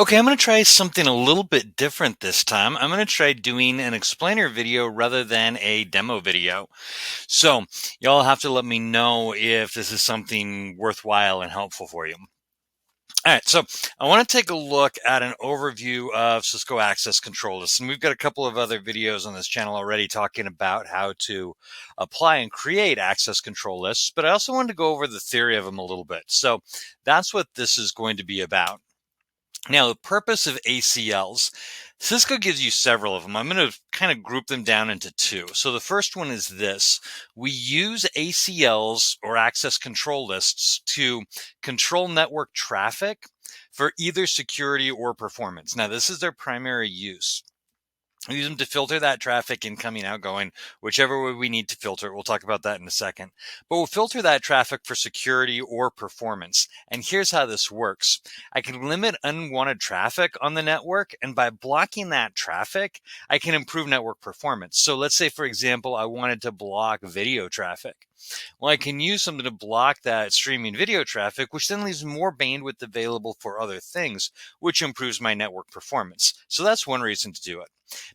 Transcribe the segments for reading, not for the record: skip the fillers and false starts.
Okay, I'm going to try something a little bit different this time. I'm going to try doing an explainer video rather than a demo video. So, y'all have to let me know if this is something worthwhile and helpful for you. All right, so I want to take a look at an overview of Cisco access control lists. And we've got a couple of other videos on this channel already talking about how to apply and create access control lists, but I also wanted to go over the theory of them a little bit. So that's what this is going to be about. Now, the purpose of ACLs, Cisco gives you several of them. I'm going to kind of group them down into two. So the first one is this. We use ACLs or access control lists to control network traffic for either security or performance. Now, this is their primary use. We use them to filter that traffic incoming, outgoing, whichever way we need to filter it. We'll talk about that in a second. But we'll filter that traffic for security or performance. And here's how this works. I can limit unwanted traffic on the network, and by blocking that traffic, I can improve network performance. So let's say, for example, I wanted to block video traffic. Well, I can use something to block that streaming video traffic, which then leaves more bandwidth available for other things, which improves my network performance. So that's one reason to do it.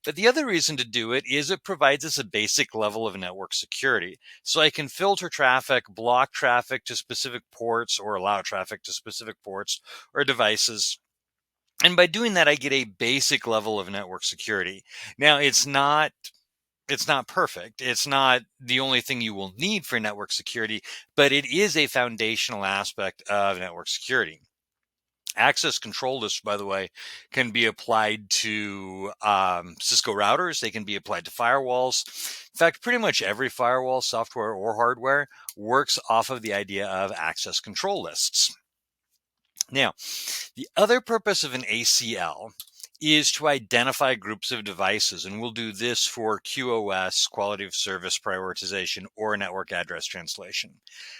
But the other reason to do it is it provides us a basic level of network security. So I can filter traffic, block traffic to specific ports, or allow traffic to specific ports or devices. And by doing that, I get a basic level of network security. Now, it's not perfect. It's not the only thing you will need for network security, but it is a foundational aspect of network security. Access control lists, by the way, can be applied to Cisco routers. They can be applied to firewalls. In fact, pretty much every firewall, software or hardware, works off of the idea of access control lists. Now, the other purpose of an ACL is to identify groups of devices, and we'll do this for QoS, quality of service prioritization, or network address translation.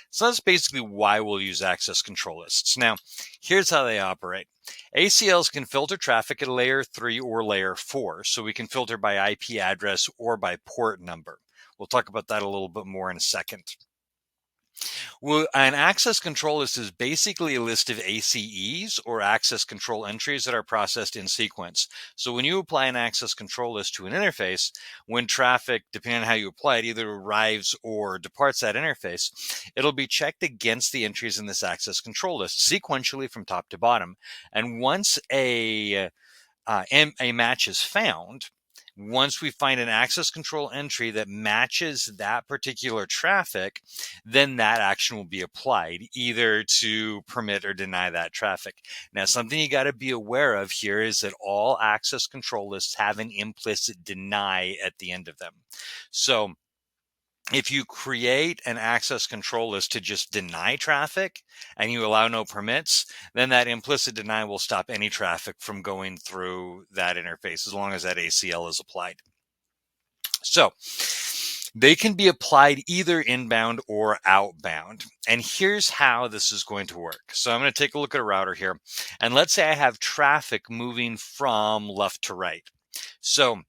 So that's basically why we'll use access control lists. Now, here's how they operate. ACLs can filter traffic at layer 3 or layer 4, so we can filter by IP address or by port number. We'll talk about that a little bit more in a second. Well, an access control list is basically a list of ACEs, or access control entries, that are processed in sequence. So when you apply an access control list to an interface, when traffic, depending on how you apply it, either arrives or departs that interface, it'll be checked against the entries in this access control list sequentially from top to bottom. And once a match is found, once we find an access control entry that matches that particular traffic, then that action will be applied either to permit or deny that traffic. Now, something you got to be aware of here is that all access control lists have an implicit deny at the end of them. So if you create an access control list to just deny traffic and you allow no permits, then that implicit deny will stop any traffic from going through that interface as long as that ACL is applied. So they can be applied either inbound or outbound. And here's how this is going to work. So I'm going to take a look at a router here. And let's say I have traffic moving from left to right. So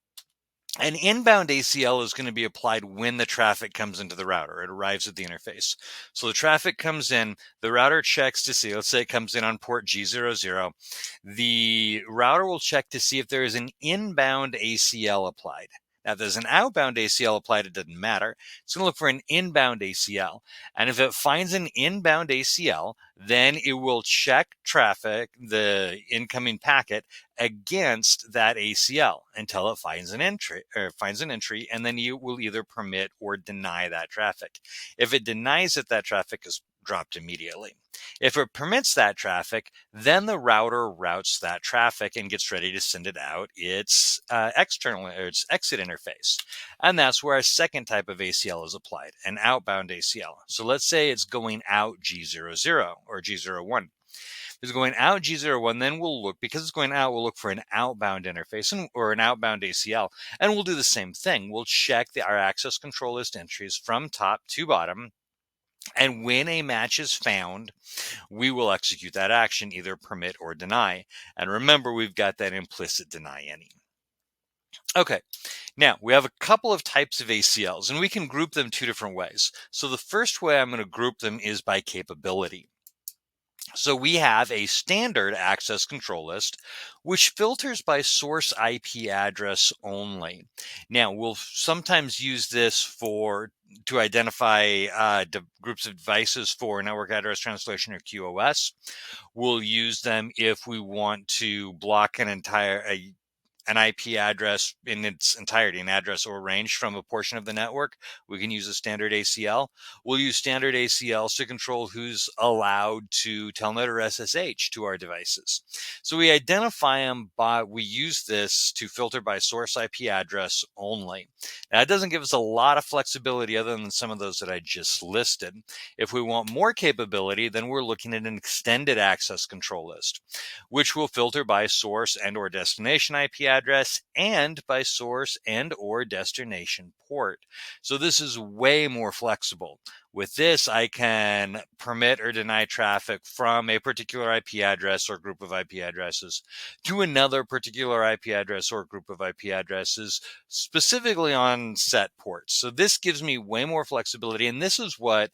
an inbound ACL is going to be applied when the traffic comes into the router. It arrives at the interface. So the traffic comes in, the router checks to see, let's say it comes in on port G00. The router will check to see if there is an inbound ACL applied. Now, if there's an outbound ACL applied, it doesn't matter. It's going to look for an inbound ACL. And if it finds an inbound ACL, then it will check traffic, the incoming packet, against that ACL until it finds an entry, and then you will either permit or deny that traffic. If it denies it, that traffic is dropped immediately. If it permits that traffic, then the router routes that traffic and gets ready to send it out its its exit interface. And that's where a second type of ACL is applied, an outbound ACL. So let's say it's going out G00 or G01. If it's going out G01, then we'll look, because it's going out, we'll look for an outbound interface or an outbound ACL. And we'll do the same thing. We'll check our access control list entries from top to bottom. And when a match is found, we will execute that action, either permit or deny. And remember, we've got that implicit deny any. Okay, now we have a couple of types of ACLs, and we can group them two different ways. So the first way I'm going to group them is by capability. So we have a standard access control list, which filters by source IP address only. Now, we'll sometimes use this to identify groups of devices for network address translation or QoS. We'll use them if we want to block an IP address in its entirety, an address or range from a portion of the network. We can use a standard ACL. We'll use standard ACLs to control who's allowed to telnet or SSH to our devices. So we we use this to filter by source IP address only. Now, it doesn't give us a lot of flexibility other than some of those that I just listed. If we want more capability, then we're looking at an extended access control list, which will filter by source and or destination IP address and by source and or destination port. So this is way more flexible. With this, I can permit or deny traffic from a particular IP address or group of IP addresses to another particular IP address or group of IP addresses, specifically on set ports. So this gives me way more flexibility, and this is what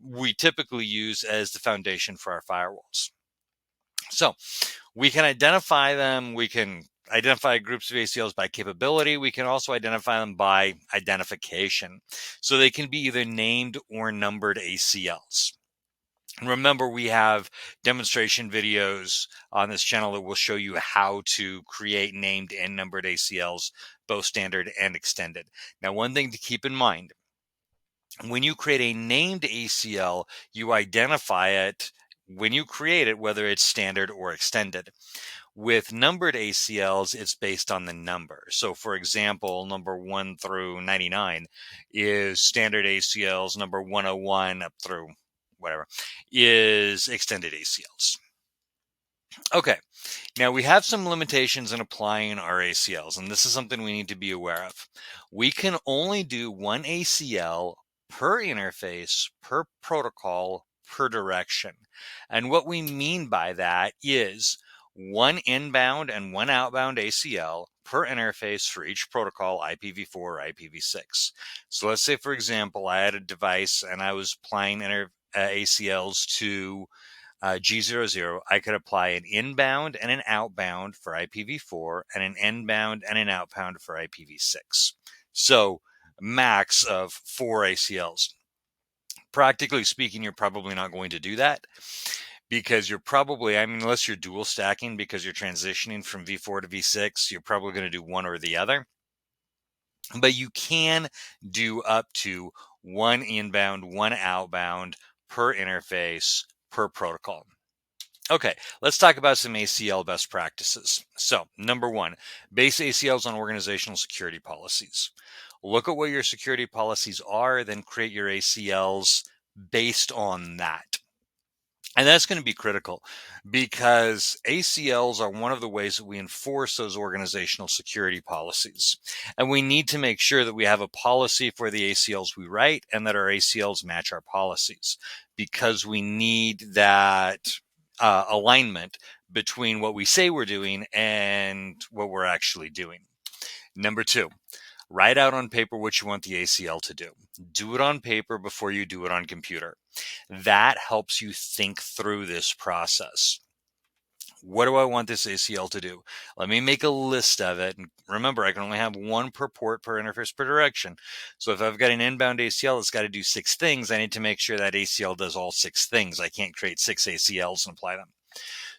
we typically use as the foundation for our firewalls. So we can identify them. We can identify groups of ACLs by capability. We can also identify them by identification. So they can be either named or numbered ACLs. And remember, we have demonstration videos on this channel that will show you how to create named and numbered ACLs, both standard and extended. Now, one thing to keep in mind, when you create a named ACL, you identify it when you create it, whether it's standard or extended. With numbered ACLs, it's based on the number. So, for example, number 1 through 99 is standard ACLs, number 101 up through whatever is extended ACLs. Okay, now we have some limitations in applying our ACLs, and this is something we need to be aware of. We can only do one ACL per interface, per protocol, per direction. And what we mean by that is one inbound and one outbound ACL per interface for each protocol, IPv4 or IPv6. So let's say, for example, I had a device and I was applying ACLs to G00, I could apply an inbound and an outbound for IPv4 and an inbound and an outbound for IPv6. So max of 4 ACLs. Practically speaking, you're probably not going to do that because unless you're dual stacking because you're transitioning from V4 to V6, you're probably going to do one or the other. But you can do up to one inbound, one outbound per interface, per protocol. Okay, let's talk about some ACL best practices. So, number 1, base ACLs on organizational security policies. Look at what your security policies are, then create your ACLs based on that. And that's going to be critical because ACLs are one of the ways that we enforce those organizational security policies. And we need to make sure that we have a policy for the ACLs we write and that our ACLs match our policies because we need that alignment between what we say we're doing and what we're actually doing. Number 2, write out on paper what you want the ACL to do. Do it on paper before you do it on computer. That helps you think through this process. What do I want this ACL to do? Let me make a list of it. And remember, I can only have one per port, per interface, per direction. So if I've got an inbound ACL that's got to do 6 things, I need to make sure that ACL does all 6 things. I can't create 6 ACLs and apply them.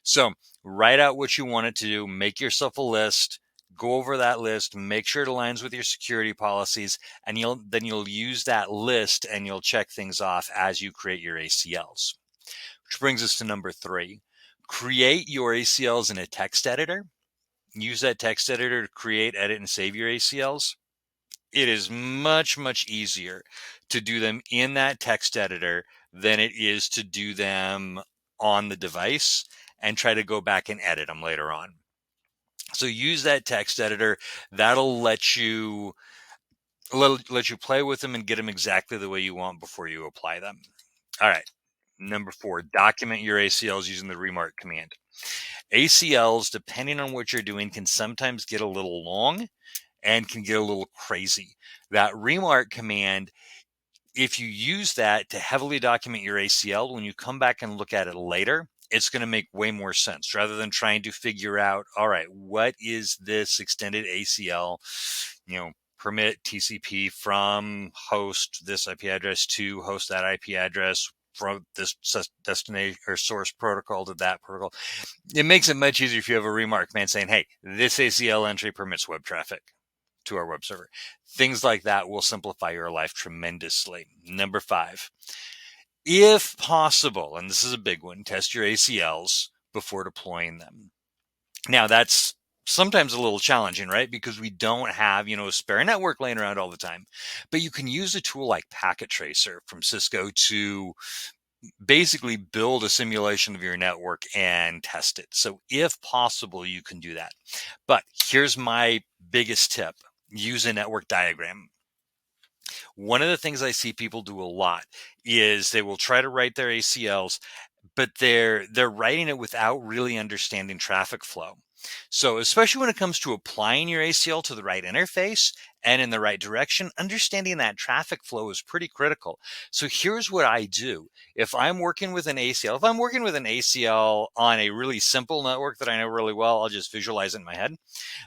So write out what you want it to do. Make yourself a list. Go over that list, make sure it aligns with your security policies, and you'll use that list and you'll check things off as you create your ACLs. Which brings us to number 3. Create your ACLs in a text editor. Use that text editor to create, edit, and save your ACLs. It is much, much easier to do them in that text editor than it is to do them on the device and try to go back and edit them later on. So use that text editor. That'll let you play with them and get them exactly the way you want before you apply them. All right. Number 4, document your ACLs using the remark command. ACLs, depending on what you're doing, can sometimes get a little long and can get a little crazy. That remark command, if you use that to heavily document your ACL, when you come back and look at it later, it's going to make way more sense rather than trying to figure out, all right, what is this extended ACL, permit TCP from host this IP address to host that IP address from this destination or source protocol to that protocol. It makes it much easier if you have a remark man saying, hey, this ACL entry permits web traffic to our web server. Things like that will simplify your life tremendously. Number 5, if possible, and this is a big one, test your ACLs before deploying them. Now, that's sometimes a little challenging, right? Because we don't have, a spare network laying around all the time. But you can use a tool like Packet Tracer from Cisco to basically build a simulation of your network and test it. So if possible, you can do that. But here's my biggest tip. Use a network diagram. One of the things I see people do a lot is they will try to write their ACLs, but they're writing it without really understanding traffic flow. So especially when it comes to applying your ACL to the right interface and in the right direction, understanding that traffic flow is pretty critical. So here's what I do. If I'm working with an ACL on a really simple network that I know really well, I'll just visualize it in my head.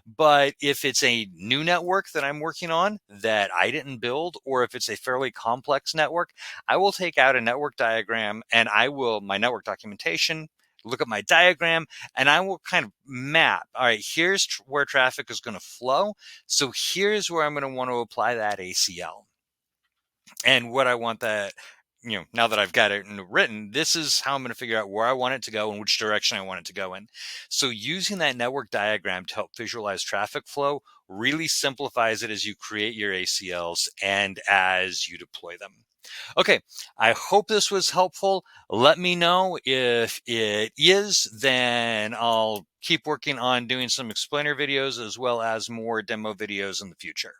But if it's a new network that I'm working on that I didn't build, or if it's a fairly complex network, I will take out a network diagram and my network documentation, look at my diagram, and I will kind of map. All right, here's where traffic is going to flow. So here's where I'm going to want to apply that ACL. And what I want that, now that I've got it written, this is how I'm going to figure out where I want it to go and which direction I want it to go in. So using that network diagram to help visualize traffic flow really simplifies it as you create your ACLs and as you deploy them. Okay, I hope this was helpful. Let me know if it is, then I'll keep working on doing some explainer videos as well as more demo videos in the future.